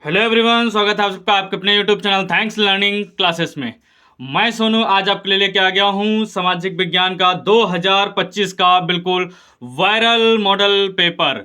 Hello everyone, स्वागत है आप सबका आपके अपने YouTube channel thanks learning classes में। मैं सोनू आज आपके लिए लेके आ गया हूँ सामाजिक विज्ञान का 2025 का बिल्कुल वायरल मॉडल पेपर।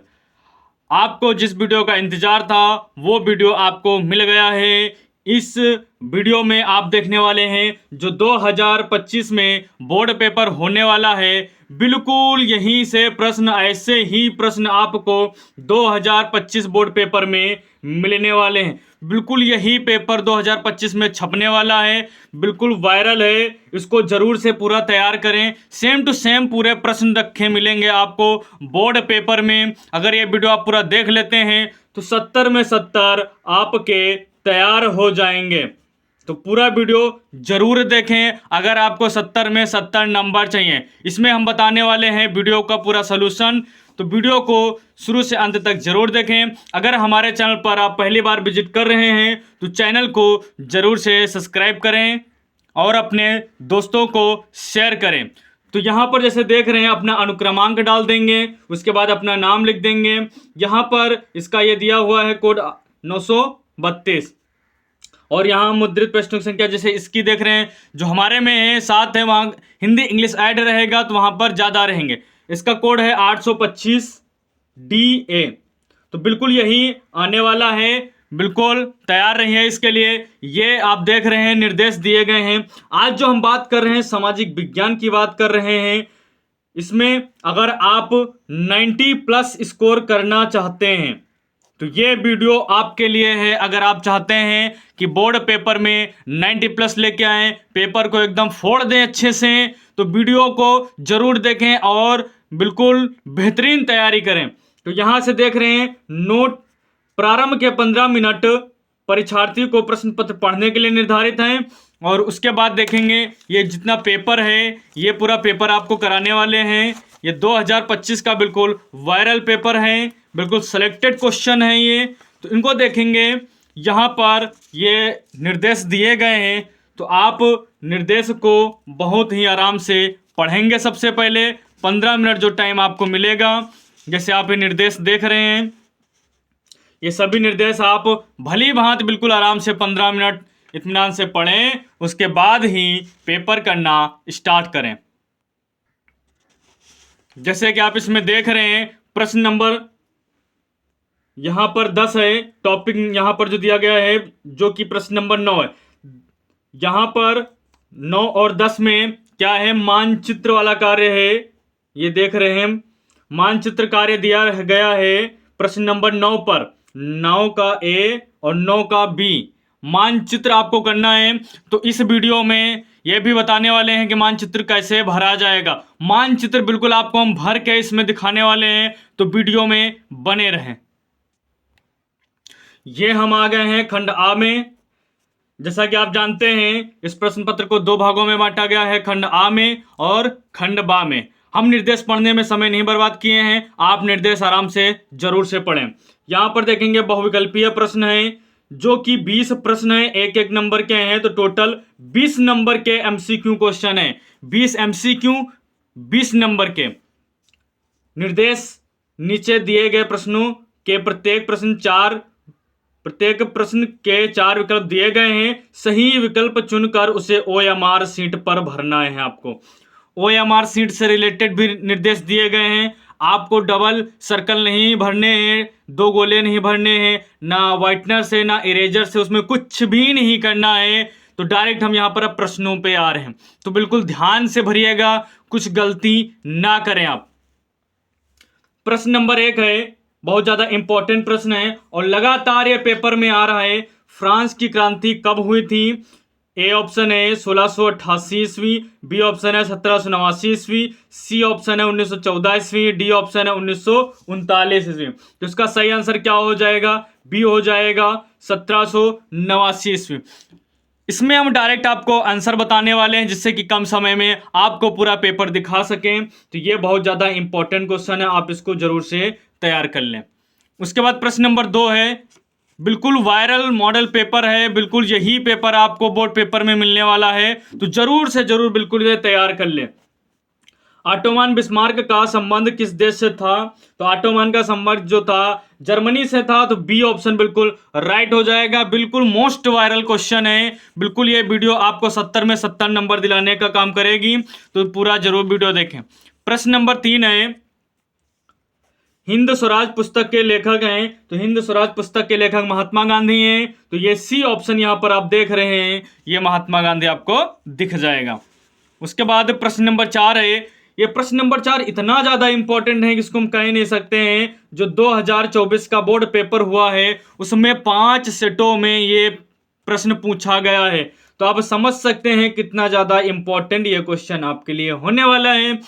आपको जिस वीडियो का इंतजार था वो वीडियो आपको मिल गया है। इस वीडियो में आप देखने वाले हैं जो 2025 में बोर्ड पेपर होने वाला है। बिल्कुल यहीं से प्रश्न, ऐसे ही प्रश्न आपको 2025 बोर्ड पेपर में मिलने वाले हैं। बिल्कुल यही पेपर 2025 में छपने वाला है, बिल्कुल वायरल है। इसको जरूर से पूरा तैयार करें। सेम टू सेम पूरे प्रश्न रखे मिलेंगे आपको बोर्ड पेपर में। अगर ये वीडियो आप पूरा देख लेते हैं तो 70 में 70 आपके तैयार हो जाएंगे। तो पूरा वीडियो जरूर देखें अगर आपको 70 में 70 नंबर चाहिए। इसमें हम बताने वाले हैं वीडियो का पूरा सलूशन, तो वीडियो को शुरू से अंत तक जरूर देखें। अगर हमारे चैनल पर आप पहली बार विजिट कर रहे हैं तो चैनल को जरूर से सब्सक्राइब करें और अपने दोस्तों को शेयर करें। तो यहाँ पर जैसे देख रहे हैं अपना अनुक्रमांक डाल देंगे, उसके बाद अपना नाम लिख देंगे। यहाँ पर इसका ये दिया हुआ है कोड 932 और यहाँ मुद्रित प्रश्नों की संख्या जैसे इसकी देख रहे हैं जो हमारे में है 7 है, वहाँ हिंदी इंग्लिश ऐड रहेगा तो वहाँ पर ज़्यादा रहेंगे। इसका कोड है 825 DA। तो बिल्कुल यही आने वाला है, बिल्कुल तैयार रहिए इसके लिए। ये आप देख रहे हैं निर्देश दिए गए हैं। आज जो हम बात कर रहे हैं सामाजिक विज्ञान की बात कर रहे हैं। इसमें अगर आप 90 प्लस स्कोर करना चाहते हैं तो ये वीडियो आपके लिए है। अगर आप चाहते हैं कि बोर्ड पेपर में 90 प्लस लेके आए, पेपर को एकदम फोड़ दें अच्छे से, तो वीडियो को जरूर देखें और बिल्कुल बेहतरीन तैयारी करें। तो यहाँ से देख रहे हैं नोट प्रारंभ के 15 मिनट परीक्षार्थी को प्रश्न पत्र पढ़ने के लिए निर्धारित हैं और उसके बाद देखेंगे ये जितना पेपर है ये पूरा पेपर आपको कराने वाले हैं। ये 2025 का बिल्कुल वायरल पेपर है, बिल्कुल सेलेक्टेड क्वेश्चन है ये। तो इनको देखेंगे, यहाँ पर ये निर्देश दिए गए हैं तो आप निर्देश को बहुत ही आराम से पढ़ेंगे। सबसे पहले 15 मिनट जो टाइम आपको मिलेगा, जैसे आप ये निर्देश देख रहे हैं, ये सभी निर्देश आप भली भांति बिल्कुल आराम से 15 मिनट इत्मीनान से पढ़ें, उसके बाद ही पेपर करना स्टार्ट करें। जैसे कि आप इसमें देख रहे हैं प्रश्न नंबर यहाँ पर 10 है, टॉपिक यहाँ पर जो दिया गया है जो कि प्रश्न नंबर 9 है। यहाँ पर 9 और 10 में क्या है, मानचित्र वाला कार्य है। ये देख रहे हैं मानचित्र कार्य दिया गया है प्रश्न नंबर 9 पर। 9 का A और 9 का B मानचित्र आपको करना है। तो इस वीडियो में ये भी बताने वाले हैं कि मानचित्र कैसे भरा जाएगा। मानचित्र बिल्कुल आपको हम भर के इसमें दिखाने वाले हैं, तो वीडियो में बने रहें। ये हम आ गए हैं खंड A में। जैसा कि आप जानते हैं इस प्रश्न पत्र को 2 भागों में बांटा गया है, खंड A में और खंड B में। हम निर्देश पढ़ने में समय नहीं बर्बाद किए हैं, आप निर्देश आराम से जरूर से पढ़ें। यहाँ पर देखेंगे बहुविकल्पीय प्रश्न है जो कि 20 प्रश्न है, एक एक नंबर के हैं, तो टोटल 20 नंबर के MCQ क्वेश्चन है। 20 MCQ 20 नंबर के। निर्देश नीचे दिए गए प्रश्नों के प्रत्येक प्रश्न के 4 विकल्प दिए गए हैं। सही विकल्प चुनकर उसे OMR शीट पर भरना है। आपको OMR शीट से रिलेटेड भी निर्देश दिए गए हैं। आपको डबल सर्कल नहीं भरने हैं, 2 गोले नहीं भरने हैं, ना व्हाइटनर से ना इरेजर से, उसमें कुछ भी नहीं करना है। तो डायरेक्ट हम यहाँ पर अब प्रश्नों पे आ रहे हैं, तो बिल्कुल ध्यान से भरिएगा, कुछ गलती ना करें आप। प्रश्न नंबर 1 है, बहुत ज्यादा इंपॉर्टेंट प्रश्न है और लगातार ये पेपर में आ रहा है। फ्रांस की क्रांति कब हुई थी? ए ऑप्शन है 1688 ईस्वी, बी ऑप्शन है 1789 ईस्वी, सी ऑप्शन है 1914 ईस्वी, डी ऑप्शन है 1939 ईस्वी। तो इसका सही आंसर क्या हो जाएगा? बी हो जाएगा 1789 ईस्वी। इसमें हम डायरेक्ट आपको आंसर बताने वाले हैं जिससे कि कम समय में आपको पूरा पेपर दिखा सकें। तो ये बहुत ज़्यादा इंपॉर्टेंट क्वेश्चन है, आप इसको जरूर से तैयार कर लें। उसके बाद प्रश्न नंबर 2 है, बिल्कुल वायरल मॉडल पेपर है, बिल्कुल यही पेपर आपको बोर्ड पेपर में मिलने वाला है, तो जरूर से जरूर बिल्कुल ये तैयार कर लें। ऑटोमान बिस्मार्क का संबंध किस देश से था? तो ऑटोमान का संबंध जो था जर्मनी से था, तो बी ऑप्शन बिल्कुल राइट हो जाएगा। बिल्कुल मोस्ट वायरल क्वेश्चन है, बिल्कुल ये वीडियो आपको 70 में 70 नंबर दिलाने का काम करेगी, तो पूरा जरूर वीडियो देखें। प्रश्न नंबर 3 है, हिंद स्वराज पुस्तक के लेखक हैं, तो हिंद स्वराज पुस्तक के लेखक महात्मा गांधी हैं, तो ये सी ऑप्शन यहां पर आप देख रहे हैं, ये महात्मा गांधी आपको दिख जाएगा। उसके बाद प्रश्न नंबर 4 है, ये प्रश्न नंबर 4 इतना ज्यादा इंपॉर्टेंट है कि इसको हम कह नहीं सकते हैं। जो 2024 का बोर्ड पेपर हुआ है उसमें 5 सेटों में ये प्रश्न पूछा गया है, तो आप समझ सकते हैं कितना ज्यादा इंपॉर्टेंट ये क्वेश्चन आपके लिए होने वाला है।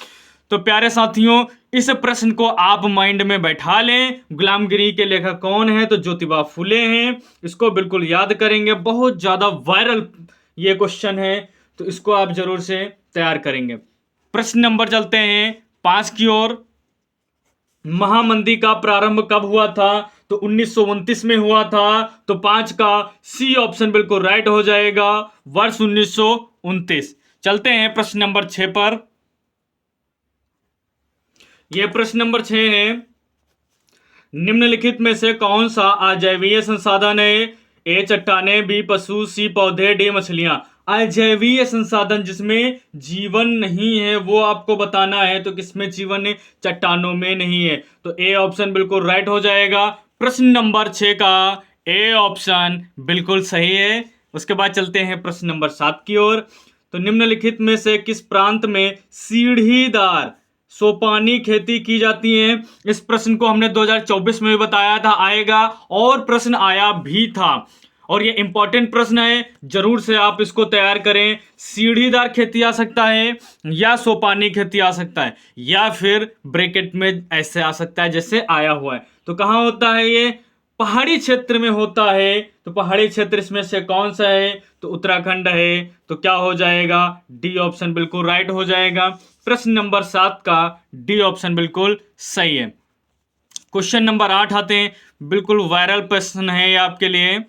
तो प्यारे साथियों, इस प्रश्न को आप माइंड में बैठा लें। गुलामगिरी के लेखक कौन है? तो ज्योतिबा फुले हैं, इसको बिल्कुल याद करेंगे। बहुत ज्यादा वायरल ये क्वेश्चन है, तो इसको आप जरूर से तैयार करेंगे। प्रश्न नंबर चलते हैं 5 की ओर। महामंदी का प्रारंभ कब हुआ था? तो 1929 में हुआ था, तो 5 का सी ऑप्शन बिल्कुल राइट हो जाएगा, वर्ष 1929। चलते हैं प्रश्न नंबर 6 पर। यह प्रश्न नंबर 6 है, निम्नलिखित में से कौन सा अजैवीय संसाधन है? ए चट्टाने, बी पशु, सी पौधे, डी मछलियां। अजैवीय संसाधन जिसमें जीवन नहीं है वो आपको बताना है, तो किसमें जीवन है? चट्टानों में नहीं है, तो ए ऑप्शन बिल्कुल राइट हो जाएगा। प्रश्न नंबर 6 का ए ऑप्शन बिल्कुल सही है। उसके बाद चलते हैं प्रश्न नंबर 7 की ओर। तो निम्नलिखित में से किस प्रांत में सीढ़ीदार सोपानी खेती की जाती है? इस प्रश्न को हमने 2024 में भी बताया था आएगा, और प्रश्न आया भी था, और ये इंपॉर्टेंट प्रश्न है, जरूर से आप इसको तैयार करें। सीढ़ीदार खेती आ सकता है, या सोपानी खेती आ सकता है, या फिर ब्रैकेट में ऐसे आ सकता है जैसे आया हुआ है। तो कहाँ होता है ये? पहाड़ी क्षेत्र में होता है। तो पहाड़ी क्षेत्र इसमें से कौन सा है? तो उत्तराखंड है, तो क्या हो जाएगा? डी ऑप्शन बिल्कुल राइट हो जाएगा। प्रश्न नंबर 7 का डी ऑप्शन बिल्कुल सही है। क्वेश्चन नंबर 8 आते हैं, बिल्कुल वायरल प्रश्न है ये आपके लिए।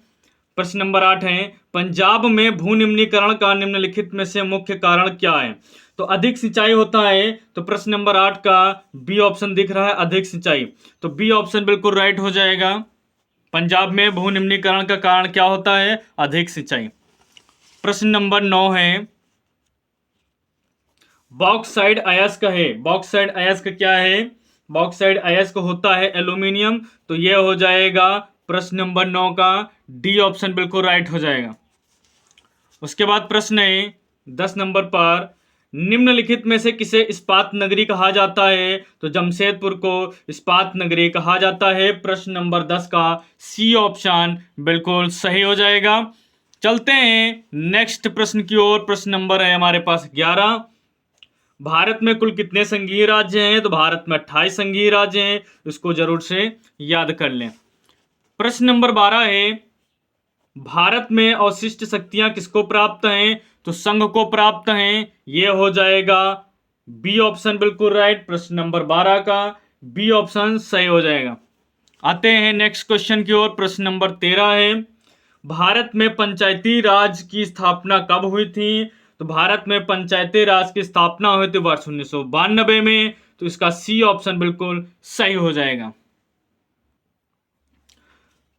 प्रश्न नंबर 8 है, पंजाब में भूनिम्नीकरण का निम्नलिखित में से मुख्य कारण क्या है? तो अधिक सिंचाई होता है, तो प्रश्न नंबर 8 का बी ऑप्शन दिख रहा है, अधिक सिंचाई, तो बी ऑप्शन बिल्कुल राइट हो जाएगा। पंजाब में भूनिम्नीकरण का कारण क्या होता है? अधिक सिंचाई। प्रश्न नंबर 9 है, बॉक्साइड अयस्क है, बॉक्साइड अयस्क क्या है? बॉक्साइड अयस्क होता है एल्यूमिनियम, तो यह हो जाएगा प्रश्न नंबर 9 का डी ऑप्शन बिल्कुल राइट हो जाएगा। उसके बाद प्रश्न है 10 नंबर पर, निम्नलिखित में से किसे इस्पात नगरी कहा जाता है? तो जमशेदपुर को इस्पात नगरी कहा जाता है। प्रश्न नंबर 10 का सी ऑप्शन बिल्कुल सही हो जाएगा। चलते हैं नेक्स्ट प्रश्न की ओर। प्रश्न नंबर है हमारे पास 11। भारत में कुल कितने संघीय राज्य हैं? तो भारत में 28 संघीय राज्य हैं, इसको जरूर से याद कर लें। प्रश्न नंबर 12 है, भारत में अवशिष्ट शक्तियां किसको प्राप्त हैं? तो संघ को प्राप्त हैं, यह हो जाएगा बी ऑप्शन बिल्कुल राइट। प्रश्न नंबर 12 का बी ऑप्शन सही हो जाएगा। आते हैं नेक्स्ट क्वेश्चन की ओर। प्रश्न नंबर 13 है, भारत में पंचायती राज की स्थापना कब हुई थी? तो भारत में पंचायती राज की स्थापना हुई थी वर्ष 1992 में, तो इसका सी ऑप्शन बिल्कुल सही हो जाएगा।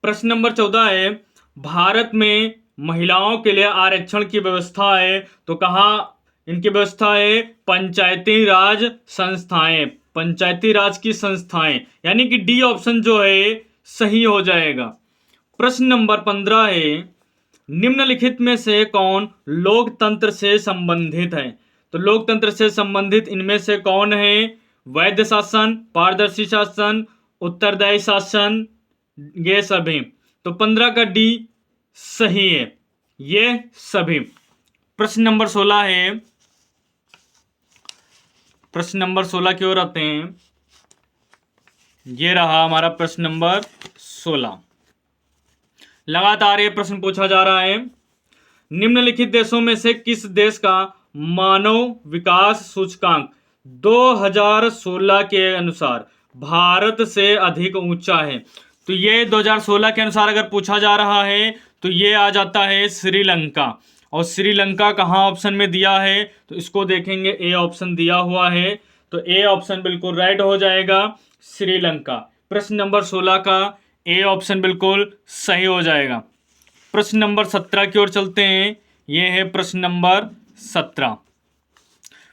प्रश्न नंबर 14 है, भारत में महिलाओं के लिए आरक्षण की व्यवस्था है, तो कहाँ इनकी व्यवस्था है? पंचायती राज संस्थाएं, पंचायती राज की संस्थाएं, यानी कि डी ऑप्शन जो है सही हो जाएगा। प्रश्न नंबर 15 है, निम्नलिखित में से कौन लोकतंत्र से संबंधित है? तो लोकतंत्र से संबंधित इनमें से कौन है? वैध शासन, पारदर्शी शासन, उत्तरदायी शासन, ये सभी। तो 15 का डी सही है, ये सभी। प्रश्न नंबर 16 है, प्रश्न नंबर 16 की ओर आते हैं। ये रहा हमारा प्रश्न नंबर 16। लगातार ये प्रश्न पूछा जा रहा है, निम्नलिखित देशों में से किस देश का मानव विकास सूचकांक 2016 के अनुसार भारत से अधिक ऊंचा है? तो ये 2016 के अनुसार अगर पूछा जा रहा है तो ये आ जाता है श्रीलंका। और श्रीलंका कहाँ ऑप्शन में दिया है? तो इसको देखेंगे, ए ऑप्शन दिया हुआ है तो ए ऑप्शन बिल्कुल राइट हो जाएगा, श्रीलंका। प्रश्न नंबर 16 का ए ऑप्शन बिल्कुल सही हो जाएगा। प्रश्न नंबर 17 की ओर चलते हैं। ये है प्रश्न नंबर 17,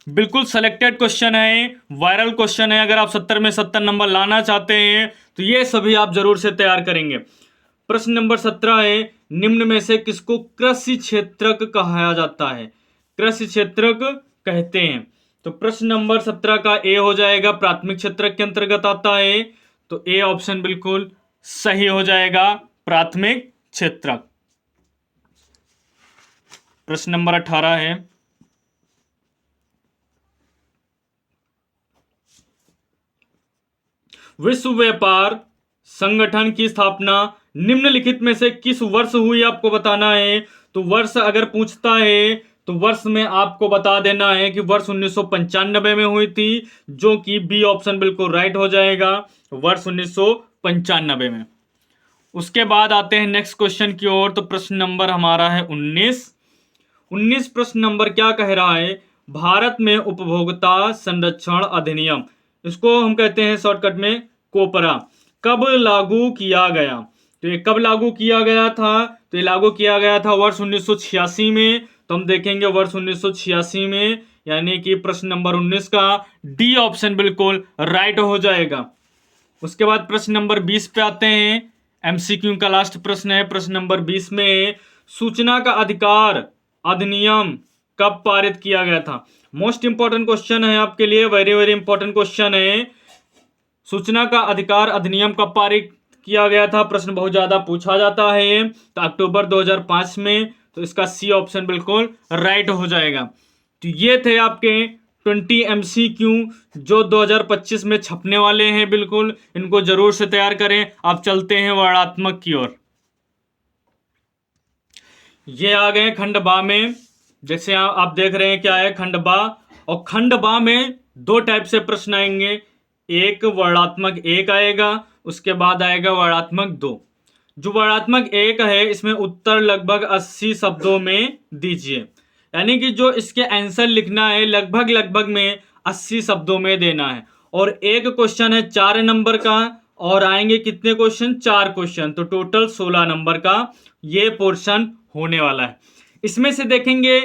बिल्कुल सेलेक्टेड क्वेश्चन है, वायरल क्वेश्चन है। अगर आप 70 में 70 नंबर लाना चाहते हैं तो ये सभी आप जरूर से तैयार करेंगे। प्रश्न नंबर 17 है, निम्न में से किसको कृषि क्षेत्रक कहा जाता है? कृषि क्षेत्रक कहते हैं। तो प्रश्न नंबर 17 का ए हो जाएगा, प्राथमिक क्षेत्रक के अंतर्गत आता है। तो ए ऑप्शन बिल्कुल सही हो जाएगा, प्राथमिक क्षेत्रक। प्रश्न नंबर 18 है, विश्व व्यापार संगठन की स्थापना निम्नलिखित में से किस वर्ष हुई? आपको बताना है। तो वर्ष अगर पूछता है तो वर्ष में आपको बता देना है कि वर्ष 1995 में हुई थी, जो कि बी ऑप्शन बिल्कुल राइट हो जाएगा, वर्ष 1995 में। उसके बाद आते हैं नेक्स्ट क्वेश्चन की ओर। तो प्रश्न नंबर हमारा है 19 प्रश्न नंबर क्या कह रहा है? भारत में उपभोक्ता संरक्षण अधिनियम, इसको हम कहते हैं शॉर्टकट में कोपरा, कब लागू किया गया? तो ये कब लागू किया गया था? तो ये लागू किया गया था वर्ष 1986 में। तो हम देखेंगे वर्ष 1986 में, यानी कि प्रश्न नंबर 19 का डी ऑप्शन बिल्कुल राइट हो जाएगा। उसके बाद प्रश्न नंबर 20 पे आते हैं। एमसीक्यू का लास्ट प्रश्न है। प्रश्न नंबर 20 में सूचना का अधिकार अधिनियम कब पारित किया गया था? मोस्ट इंपॉर्टेंट क्वेश्चन है आपके लिए, वेरी वेरी इंपॉर्टेंट क्वेश्चन है। सूचना का अधिकार अधिनियम कब पारित किया गया था? प्रश्न बहुत ज्यादा पूछा जाता है। तो अक्टूबर 2005 में। तो इसका सी ऑप्शन बिल्कुल राइट हो जाएगा। तो ये थे आपके 20 एमसीक्यू जो 2025 में छपने वाले हैं। बिल्कुल इनको जरूर से तैयार करें। आप चलते हैं वर्णात्मक की ओर। ये आ गए खंड बा में। जैसे आप देख रहे हैं क्या है खंड बा, और खंड बा में दो टाइप से प्रश्न आएंगे। एक वर्णात्मक एक आएगा, उसके बाद आएगा वर्णात्मक दो। जो वर्णात्मक एक है इसमें उत्तर लगभग 80 शब्दों में दीजिए, यानी कि जो इसके आंसर लिखना है लगभग लगभग में 80 शब्दों में देना है। और एक क्वेश्चन है 4 नंबर का, और आएंगे कितने क्वेश्चन? 4 क्वेश्चन। तो टोटल 16 नंबर का ये पोर्शन होने वाला है। इसमें से देखेंगे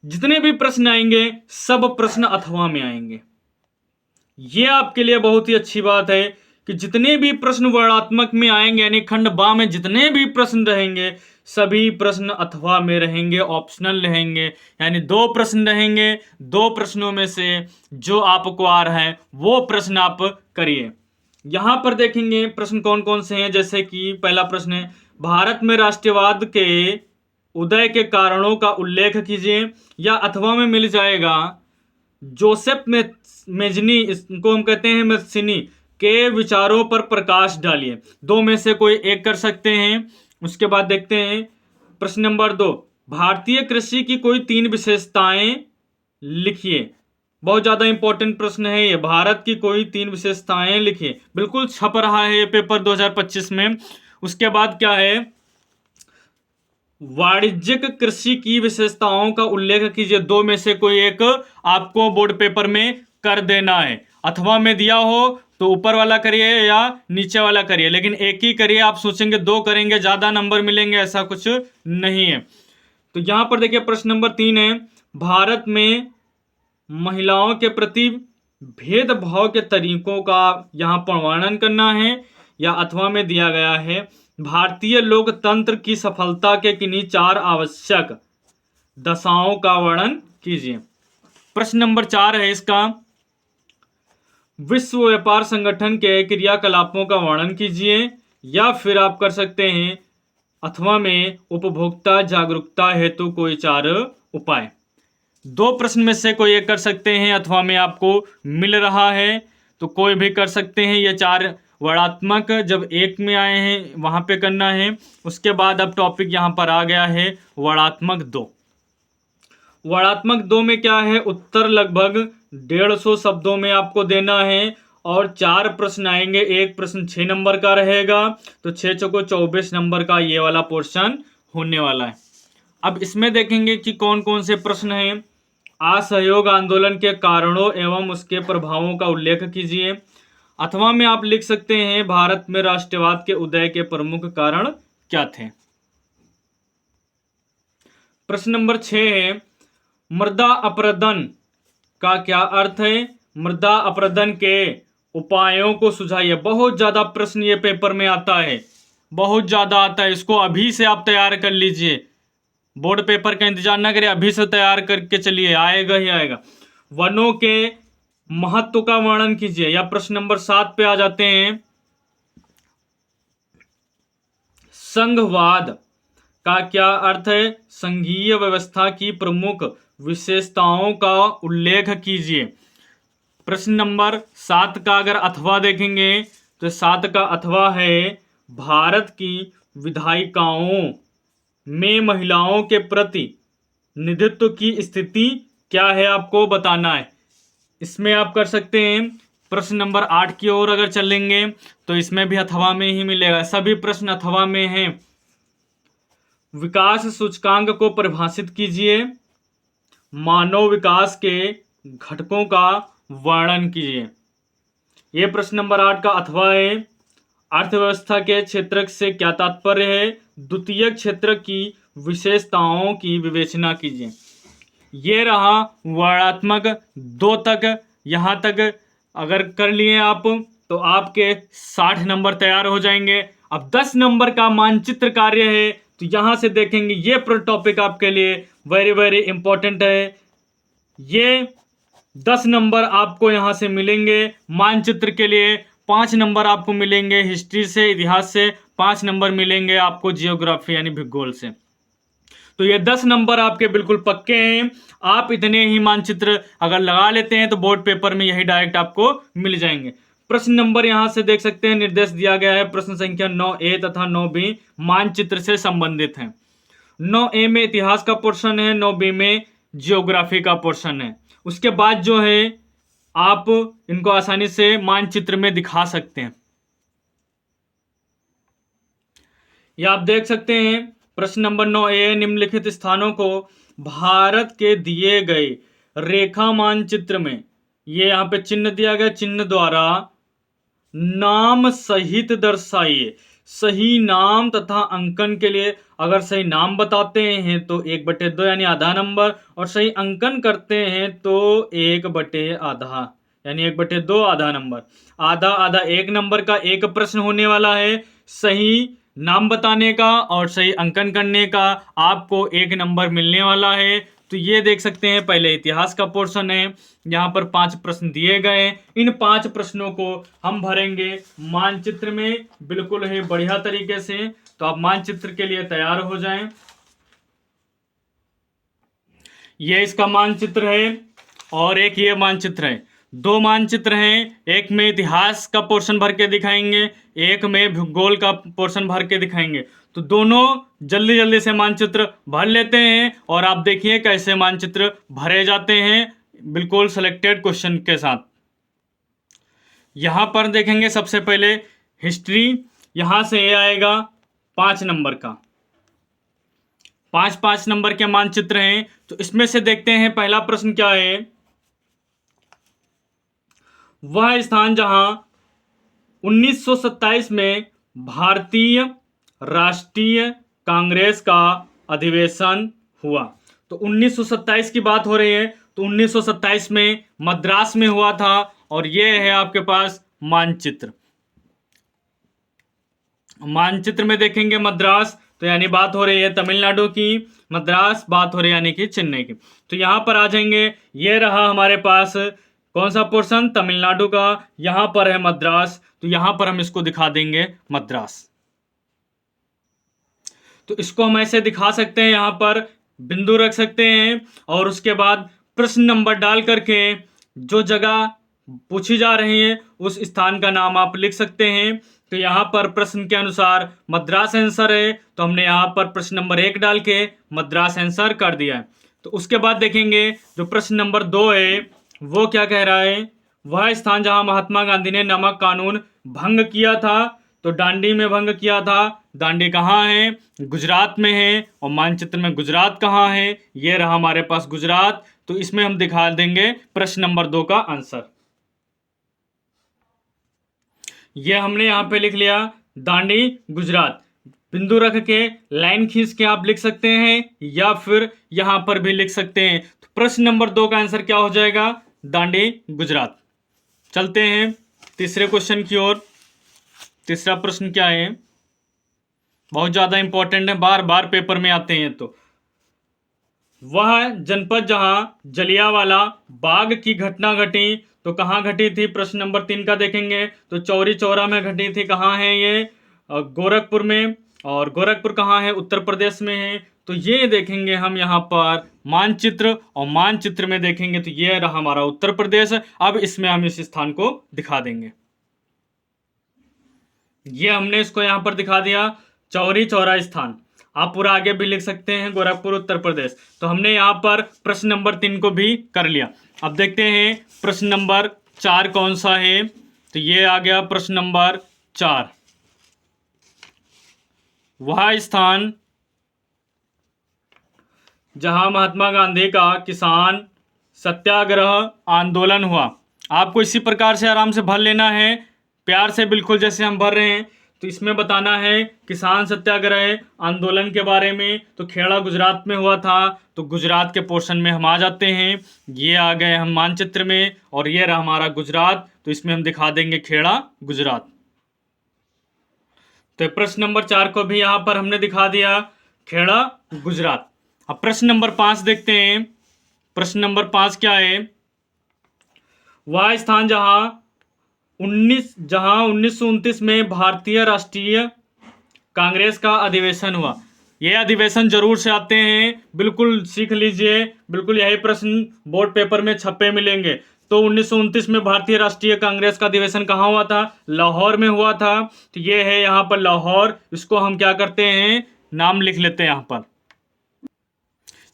जितने भी प्रश्न आएंगे सब प्रश्न अथवा में आएंगे। ये आपके लिए बहुत ही अच्छी बात है कि जितने भी प्रश्न वर्णात्मक में आएंगे, यानी खंड बा में जितने भी प्रश्न रहेंगे सभी प्रश्न अथवा में रहेंगे, ऑप्शनल रहेंगे। यानी 2 प्रश्न रहेंगे, 2 प्रश्नों में से जो आपको आ रहा है वो प्रश्न आप करिए। यहां पर देखेंगे प्रश्न कौन कौन से हैं। जैसे कि पहला प्रश्न है, भारत में राष्ट्रवाद के उदय के कारणों का उल्लेख कीजिए, या अथवा में मिल जाएगा जोसेफ मेजनी, इसको हम कहते हैं मेस्सिनी, के विचारों पर प्रकाश डालिए। 2 में से कोई एक कर सकते हैं। उसके बाद देखते हैं प्रश्न नंबर 2, भारतीय कृषि की कोई 3 विशेषताएं लिखिए। बहुत ज्यादा इंपॉर्टेंट प्रश्न है ये, भारत की कोई 3 विशेषताएं लिखिए। बिल्कुल छप रहा है ये पेपर 2025 में। उसके बाद क्या है, वाणिज्यिक कृषि की विशेषताओं का उल्लेख कीजिए। 2 में से कोई एक आपको बोर्ड पेपर में कर देना है। अथवा में दिया हो तो ऊपर वाला करिए या नीचे वाला करिए, लेकिन एक ही करिए। आप सोचेंगे 2 करेंगे ज्यादा नंबर मिलेंगे, ऐसा कुछ नहीं है। तो यहां पर देखिए प्रश्न नंबर 3 है, भारत में महिलाओं के प्रति भेदभाव के तरीकों का यहां पर वर्णन करना है, या अथवा में दिया गया है भारतीय लोकतंत्र की सफलता के किन्हीं 4 आवश्यक दशाओं का वर्णन कीजिए। प्रश्न नंबर 4 है इसका, विश्व व्यापार संगठन के क्रियाकलापों का वर्णन कीजिए, या फिर आप कर सकते हैं अथवा में उपभोक्ता जागरूकता हेतु कोई 4 उपाय। 2 प्रश्न में से कोई एक कर सकते हैं। अथवा में आपको मिल रहा है तो कोई भी कर सकते हैं। ये 4 वर्णात्मक जब एक में आए हैं वहां पे करना है। उसके बाद अब टॉपिक यहां पर आ गया है वर्णात्मक 2। वर्णात्मक 2 में क्या है, उत्तर लगभग 150 शब्दों में आपको देना है, और 4 प्रश्न आएंगे। एक प्रश्न 6 नंबर का रहेगा, तो 6 चौको 24 नंबर का ये वाला पोर्शन होने वाला है। अब इसमें देखेंगे कि कौन कौन से प्रश्न हैं। असहयोग आंदोलन के कारणों एवं उसके प्रभावों का उल्लेख कीजिए। अथवा में आप लिख सकते हैं भारत में राष्ट्रवाद के उदय के प्रमुख कारण क्या थे। प्रश्न नंबर 6 है मृदा अपरदन का क्या अर्थ है। मृदा अपरदन के उपायों को सुझाइए। बहुत ज्यादा प्रश्न ये पेपर में आता है, बहुत ज्यादा आता है। इसको अभी से आप तैयार कर लीजिए, बोर्ड पेपर का इंतजार ना करिए, अभी से तैयार करके चलिए, आएगा ही आएगा। वनों के महत्व का वर्णन कीजिए। या प्रश्न नंबर 7 पे आ जाते हैं। संघवाद का क्या अर्थ है। संघीय व्यवस्था की प्रमुख विशेषताओं का उल्लेख कीजिए। प्रश्न नंबर 7 का अगर अथवा देखेंगे तो 7 का अथवा है भारत की विधायिकाओं में महिलाओं के प्रति निधित्व की स्थिति क्या है, आपको बताना है। इसमें आप कर सकते हैं। प्रश्न नंबर 8 की ओर अगर चलेंगे तो इसमें भी अथवा में ही मिलेगा, सभी प्रश्न अथवा में हैं। विकास सूचकांक को परिभाषित कीजिए। मानव विकास के घटकों का वर्णन कीजिए। यह प्रश्न नंबर 8 का अथवा है। अर्थव्यवस्था के क्षेत्र से क्या तात्पर्य है। द्वितीय क्षेत्र की विशेषताओं की विवेचना कीजिए। ये रहा वर्णात्मक 2 तक। यहाँ तक अगर कर लिए आप तो आपके 60 नंबर तैयार हो जाएंगे। अब 10 नंबर का मानचित्र कार्य है, तो यहाँ से देखेंगे ये टॉपिक आपके लिए वेरी वेरी इंपॉर्टेंट है। ये 10 नंबर आपको यहाँ से मिलेंगे मानचित्र के लिए। 5 नंबर आपको मिलेंगे हिस्ट्री से, इतिहास से। 5 नंबर मिलेंगे आपको जियोग्राफी यानी भूगोल से। तो ये 10 नंबर आपके बिल्कुल पक्के हैं। आप इतने ही मानचित्र अगर लगा लेते हैं तो बोर्ड पेपर में यही डायरेक्ट आपको मिल जाएंगे। प्रश्न नंबर यहां से देख सकते हैं, निर्देश दिया गया है। प्रश्न संख्या 9A तथा 9B मानचित्र से संबंधित है। 9A में इतिहास का पोर्शन है, 9B में जियोग्राफी का पोर्शन है। उसके बाद जो है आप इनको आसानी से मानचित्र में दिखा सकते हैं। ये आप देख सकते हैं। प्रश्न नंबर 9A निम्नलिखित स्थानों को भारत के दिए गए रेखा मानचित्र में, ये यहाँ पे चिन्ह दिया गया, चिन्ह द्वारा नाम सहित दर्शाइए। सही नाम तथा अंकन के लिए अगर सही नाम बताते हैं तो 1/2 यानी आधा नंबर, और सही अंकन करते हैं तो 1/2 यानी 1/2 आधा नंबर। आधा आधा 1 नंबर का एक प्रश्न होने वाला है। सही नाम बताने का और सही अंकन करने का आपको 1 नंबर मिलने वाला है। तो ये देख सकते हैं, पहले इतिहास का पोर्शन है। यहाँ पर 5 प्रश्न दिए गए। इन 5 प्रश्नों को हम भरेंगे मानचित्र में, बिल्कुल है बढ़िया तरीके से। तो आप मानचित्र के लिए तैयार हो जाएं। ये इसका मानचित्र है और एक ये मानचित्र है। 2 मानचित्र हैं, एक में इतिहास का पोर्शन भर के दिखाएंगे, एक में भूगोल का पोर्शन भर के दिखाएंगे। तो दोनों जल्दी जल्दी से मानचित्र भर लेते हैं और आप देखिए कैसे मानचित्र भरे जाते हैं बिल्कुल सिलेक्टेड क्वेश्चन के साथ। यहाँ पर देखेंगे सबसे पहले हिस्ट्री। यहाँ से ये आएगा 5 नंबर का, 5 नंबर के मानचित्र हैं। तो इसमें से देखते हैं पहला प्रश्न क्या है। वह स्थान जहां 1927 में भारतीय राष्ट्रीय कांग्रेस का अधिवेशन हुआ। तो 1927 की बात हो रही है, तो 1927 में मद्रास में हुआ था। और ये है आपके पास मानचित्र। मानचित्र में देखेंगे मद्रास, तो यानी बात हो रही है तमिलनाडु की। मद्रास बात हो रही है यानी कि चेन्नई की। तो यहां पर आ जाएंगे, ये रहा हमारे पास कौन सा पोर्शन, तमिलनाडु का। यहां पर है मद्रास, तो यहां पर हम इसको दिखा देंगे मद्रास। तो इसको हम ऐसे दिखा सकते हैं, यहां पर बिंदु रख सकते हैं और उसके बाद प्रश्न नंबर डाल करके जो जगह पूछी जा रही है उस स्थान का नाम आप लिख सकते हैं। तो यहाँ पर प्रश्न के अनुसार मद्रास आंसर है, तो हमने यहाँ पर प्रश्न नंबर 1 डाल के मद्रास आंसर कर दिया है। तो उसके बाद देखेंगे जो प्रश्न नंबर 2 है वो क्या कह रहा है। वह स्थान जहां महात्मा गांधी ने नमक कानून भंग किया था, तो दांडी में भंग किया था। दांडी कहाँ है, गुजरात में है। और मानचित्र में गुजरात कहाँ है, ये रहा हमारे पास गुजरात। तो इसमें हम दिखा देंगे प्रश्न नंबर 2 का आंसर। ये हमने यहाँ पे लिख लिया दांडी गुजरात। बिंदु रख के लाइन खींच के आप लिख सकते हैं या फिर यहां पर भी लिख सकते हैं। तो प्रश्न नंबर 2 का आंसर क्या हो जाएगा? दांडी गुजरात। चलते हैं तीसरे क्वेश्चन की ओर। तीसरा प्रश्न क्या है? बहुत ज्यादा इंपॉर्टेंट है, बार बार पेपर में आते हैं। तो वह जनपद जहां जलियांवाला बाग की घटना घटी तो कहाँ घटी थी? प्रश्न नंबर 3 का देखेंगे तो चौरी चौरा में घटी थी। कहाँ है ये? गोरखपुर में। और गोरखपुर कहाँ है? उत्तर प्रदेश में है। तो ये देखेंगे हम यहाँ पर मानचित्र, और मानचित्र में देखेंगे तो ये रहा हमारा उत्तर प्रदेश। अब इसमें हम इस स्थान को दिखा देंगे। ये हमने इसको यहाँ पर दिखा दिया, चौरी चौरा स्थान। आप पूरा आगे भी लिख सकते हैं, गोरखपुर उत्तर प्रदेश। तो हमने यहाँ पर प्रश्न नंबर 3 को भी कर लिया। अब देखते हैं प्रश्न नंबर 4 कौन सा है। तो ये आ गया प्रश्न नंबर 4। वह स्थान जहां महात्मा गांधी का किसान सत्याग्रह आंदोलन हुआ। आपको इसी प्रकार से आराम से भर लेना है, प्यार से, बिल्कुल जैसे हम भर रहे हैं। तो इसमें बताना है किसान सत्याग्रह आंदोलन के बारे में। तो खेड़ा गुजरात में हुआ था। तो गुजरात के पोर्शन में हम आ जाते हैं। ये आ गए हम मानचित्र में, और ये रहा हमारा गुजरात। तो इसमें हम दिखा देंगे खेड़ा गुजरात। तो प्रश्न नंबर 4 को भी यहां पर हमने दिखा दिया, खेड़ा गुजरात। अब प्रश्न नंबर 5 देखते हैं। प्रश्न नंबर 5 क्या है? वह स्थान जहां 1929 में भारतीय राष्ट्रीय कांग्रेस का अधिवेशन हुआ। यह अधिवेशन जरूर से आते हैं, बिल्कुल सीख लीजिए। बिल्कुल यही प्रश्न बोर्ड पेपर में छपे मिलेंगे। तो 1929 में भारतीय राष्ट्रीय कांग्रेस का अधिवेशन कहाँ हुआ था? लाहौर में हुआ था। तो ये है यहाँ पर लाहौर। इसको हम क्या करते हैं? नाम लिख लेते हैं यहाँ पर।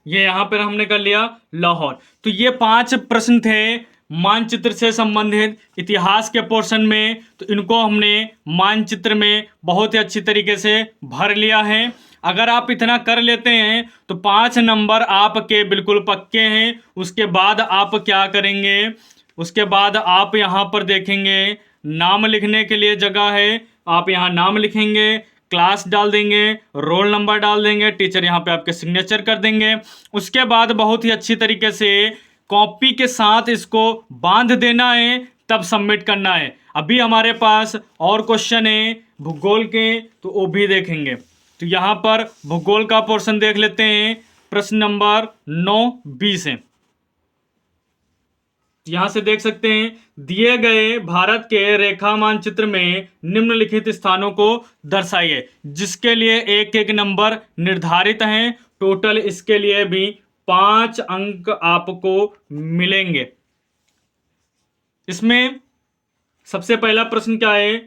ये यहाँ पर हमने कर लिया लाहौर। तो ये 5 प्रश्न थे मानचित्र से संबंधित इतिहास के पोर्शन में। तो इनको हमने मानचित्र में बहुत ही अच्छी तरीके से भर लिया है। अगर आप इतना कर लेते हैं तो 5 नंबर आपके बिल्कुल पक्के हैं। उसके बाद आप क्या करेंगे? उसके बाद आप यहाँ पर देखेंगे नाम लिखने के लिए जगह है। आप यहाँ नाम लिखेंगे, क्लास डाल देंगे, रोल नंबर डाल देंगे, टीचर यहाँ पे आपके सिग्नेचर कर देंगे। उसके बाद बहुत ही अच्छी तरीके से कॉपी के साथ इसको बांध देना है, तब सबमिट करना है। अभी हमारे पास और क्वेश्चन है भूगोल के, तो वो भी देखेंगे। तो यहाँ पर भूगोल का पोर्शन देख लेते हैं। प्रश्न नंबर 9-20 है। यहां से देख सकते हैं, दिए गए भारत के रेखा मानचित्र में निम्नलिखित स्थानों को दर्शाइए, जिसके लिए एक एक नंबर निर्धारित हैं। टोटल इसके लिए भी 5 अंक आपको मिलेंगे। इसमें सबसे पहला प्रश्न क्या है?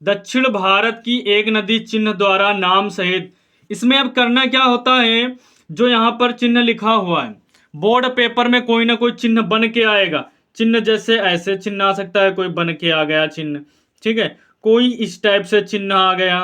दक्षिण भारत की एक नदी चिन्ह द्वारा नाम सहित। इसमें अब करना क्या होता है? जो यहाँ पर चिन्ह लिखा हुआ है, बोर्ड पेपर में कोई ना कोई चिन्ह बन के आएगा। चिन्ह जैसे ऐसे चिन्ह आ सकता है, कोई बन के आ गया चिन्ह, ठीक है। कोई इस टाइप से चिन्ह आ गया,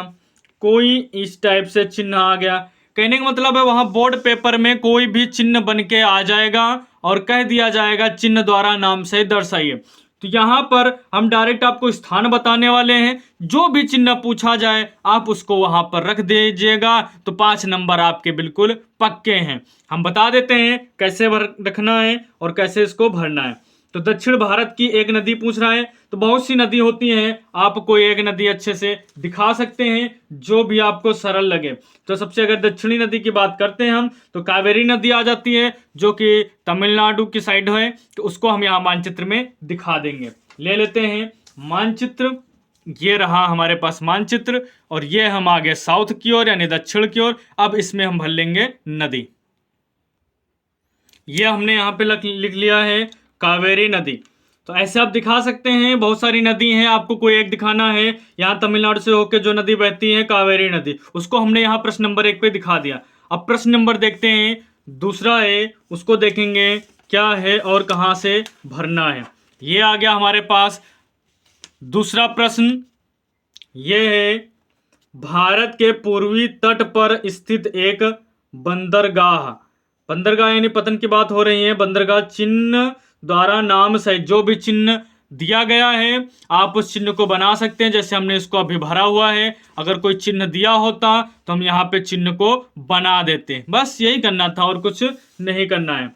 कोई इस टाइप से चिन्ह आ गया। कहने का मतलब है वहां बोर्ड पेपर में कोई भी चिन्ह बन के आ जाएगा और कह दिया जाएगा चिन्ह द्वारा नाम से दर्शाइए। तो यहाँ पर हम डायरेक्ट आपको स्थान बताने वाले हैं। जो भी चिन्ह पूछा जाए आप उसको वहां पर रख दीजिएगा। तो 5 नंबर आपके बिल्कुल पक्के हैं। हम बता देते हैं कैसे रखना है और कैसे इसको भरना है। तो दक्षिण भारत की एक नदी पूछ रहा है, तो बहुत सी नदी होती हैं, आप कोई एक नदी अच्छे से दिखा सकते हैं जो भी आपको सरल लगे। तो सबसे अगर दक्षिणी नदी की बात करते हैं हम, तो कावेरी नदी आ जाती है, जो कि तमिलनाडु की साइड है। तो उसको हम यहाँ मानचित्र में दिखा देंगे। ले लेते हैं मानचित्र। ये रहा हमारे पास मानचित्र, और ये हम आ गए साउथ की ओर यानी दक्षिण की ओर। अब इसमें हम भर लेंगे नदी। ये हमने यहाँ पे लिख लिया है कावेरी नदी। तो ऐसे आप दिखा सकते हैं, बहुत सारी नदी हैं, आपको कोई एक दिखाना है। यहाँ तमिलनाडु से होकर जो नदी बहती है कावेरी नदी, उसको हमने यहाँ प्रश्न नंबर 1 पे दिखा दिया। अब प्रश्न नंबर देखते हैं, दूसरा है, उसको देखेंगे क्या है और कहाँ से भरना है। ये आ गया हमारे पास दूसरा प्रश्न। ये है भारत के पूर्वी तट पर स्थित एक बंदरगाह बंदरगाह यानी पतन की बात हो रही है। बंदरगाह चिन्ह द्वारा नाम सहित जो भी चिन्ह दिया गया है आप उस चिन्ह को बना सकते हैं। जैसे हमने इसको अभी भरा हुआ है, अगर कोई चिन्ह दिया होता तो हम यहाँ पे चिन्ह को बना देते। बस यही करना था और कुछ नहीं करना है।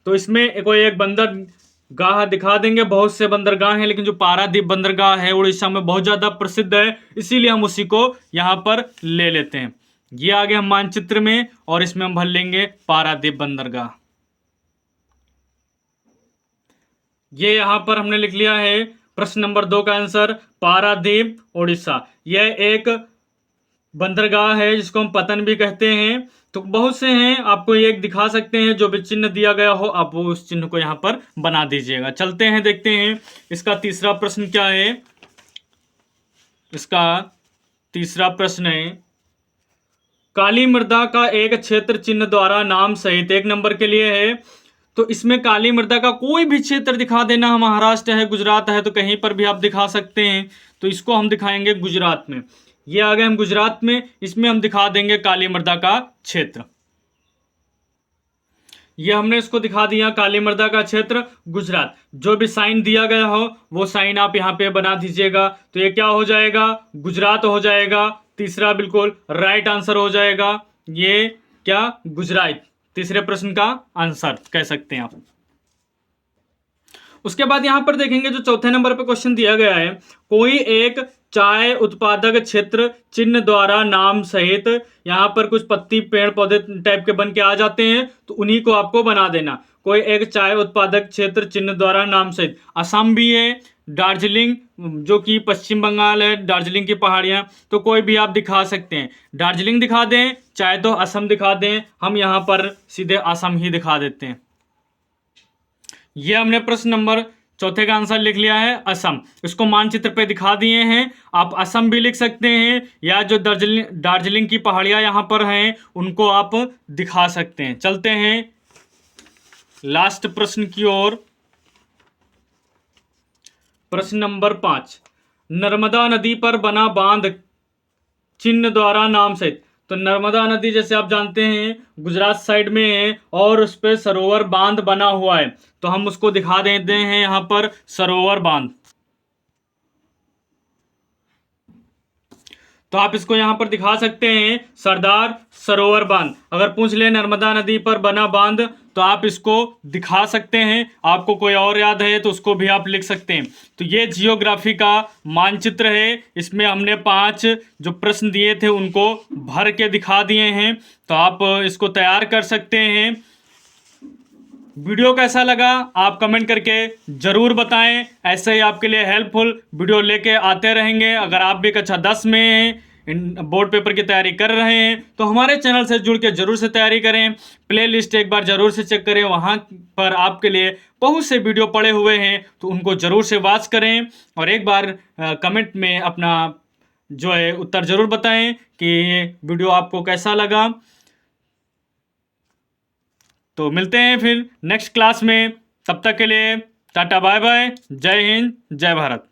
तो इसमें कोई एक बंदरगाह दिखा देंगे। बहुत से बंदरगाह हैं, लेकिन जो पारादीप बंदरगाह है उड़ीसा में बहुत ज़्यादा प्रसिद्ध है, इसीलिए हम उसी को यहाँ पर ले लेते हैं। ये आ गए हम मानचित्र में और इसमें हम भर लेंगे पारादीप बंदरगाह। ये यहाँ पर हमने लिख लिया है प्रश्न नंबर 2 का आंसर पारादीप उड़ीसा। यह एक बंदरगाह है जिसको हम पतन भी कहते हैं। तो बहुत से हैं, आपको एक दिखा सकते हैं। जो भी चिन्ह दिया गया हो आप वो उस चिन्ह को यहाँ पर बना दीजिएगा। चलते हैं, देखते हैं इसका तीसरा प्रश्न क्या है। इसका तीसरा प्रश्न है काली मृदा का एक क्षेत्र चिन्ह द्वारा नाम सहित। 1 नंबर के लिए है। तो इसमें काली मृदा का कोई भी क्षेत्र दिखा देना। महाराष्ट्र है, गुजरात है, तो कहीं पर भी आप दिखा सकते हैं। तो इसको हम दिखाएंगे गुजरात में। ये आ गए हम गुजरात में, इसमें हम दिखा देंगे काली मृदा का क्षेत्र। ये हमने इसको दिखा दिया काली मृदा का क्षेत्र गुजरात। जो भी साइन दिया गया हो वो साइन आप यहाँ पे बना दीजिएगा। तो ये क्या हो जाएगा, गुजरात हो जाएगा। तीसरा बिल्कुल राइट आंसर हो जाएगा। ये क्या, गुजरात तीसरे प्रश्न का आंसर कह सकते हैं आप। उसके बाद यहां पर देखेंगे जो चौथे नंबर पे क्वेश्चन दिया गया है, कोई एक चाय उत्पादक क्षेत्र चिन्ह द्वारा नाम सहित। यहाँ पर कुछ पत्ती पेड़ पौधे टाइप के बन के आ जाते हैं, तो उन्हीं को आपको बना देना। कोई एक चाय उत्पादक क्षेत्र चिन्ह द्वारा नाम सहित। असम भी है, दार्जिलिंग जो कि पश्चिम बंगाल है, दार्जिलिंग की पहाड़ियाँ, तो कोई भी आप दिखा सकते हैं। दार्जिलिंग दिखा दें चाहे तो असम दिखा दें, हम यहाँ पर सीधे असम ही दिखा देते हैं। ये हमने प्रश्न नंबर चौथे का आंसर लिख लिया है असम। इसको मानचित्र पे दिखा दिए हैं, आप असम भी लिख सकते हैं या जो दार्जिलिंग की पहाड़ियाँ यहाँ पर हैं उनको आप दिखा सकते हैं। चलते हैं लास्ट प्रश्न की ओर। प्रश्न नंबर 5, नर्मदा नदी पर बना बांध चिन्ह द्वारा नाम सहित। तो नर्मदा नदी जैसे आप जानते हैं गुजरात साइड में है और उस पर सरोवर बांध बना हुआ है, तो हम उसको दिखा देते हैं यहाँ पर सरोवर बांध। तो आप इसको यहाँ पर दिखा सकते हैं सरदार सरोवर बांध। अगर पूछ ले नर्मदा नदी पर बना बांध तो आप इसको दिखा सकते हैं। आपको कोई और याद है तो उसको भी आप लिख सकते हैं। तो ये जियोग्राफी का मानचित्र है। इसमें हमने 5 जो प्रश्न दिए थे उनको भर के दिखा दिए हैं। तो आप इसको तैयार कर सकते हैं। वीडियो कैसा लगा आप कमेंट करके ज़रूर बताएं। ऐसे ही आपके लिए हेल्पफुल वीडियो लेके आते रहेंगे। अगर आप भी कक्षा 10 में बोर्ड पेपर की तैयारी कर रहे हैं तो हमारे चैनल से जुड़ के ज़रूर से तैयारी करें। प्लेलिस्ट एक बार ज़रूर से चेक करें, वहाँ पर आपके लिए बहुत से वीडियो पड़े हुए हैं, तो उनको ज़रूर से वॉच करें। और एक बार कमेंट में अपना जो है उत्तर ज़रूर बताएं कि ये वीडियो आपको कैसा लगा। तो मिलते हैं फिर नेक्स्ट क्लास में, तब तक के लिए टाटा बाय बाय, जय हिंद जय भारत।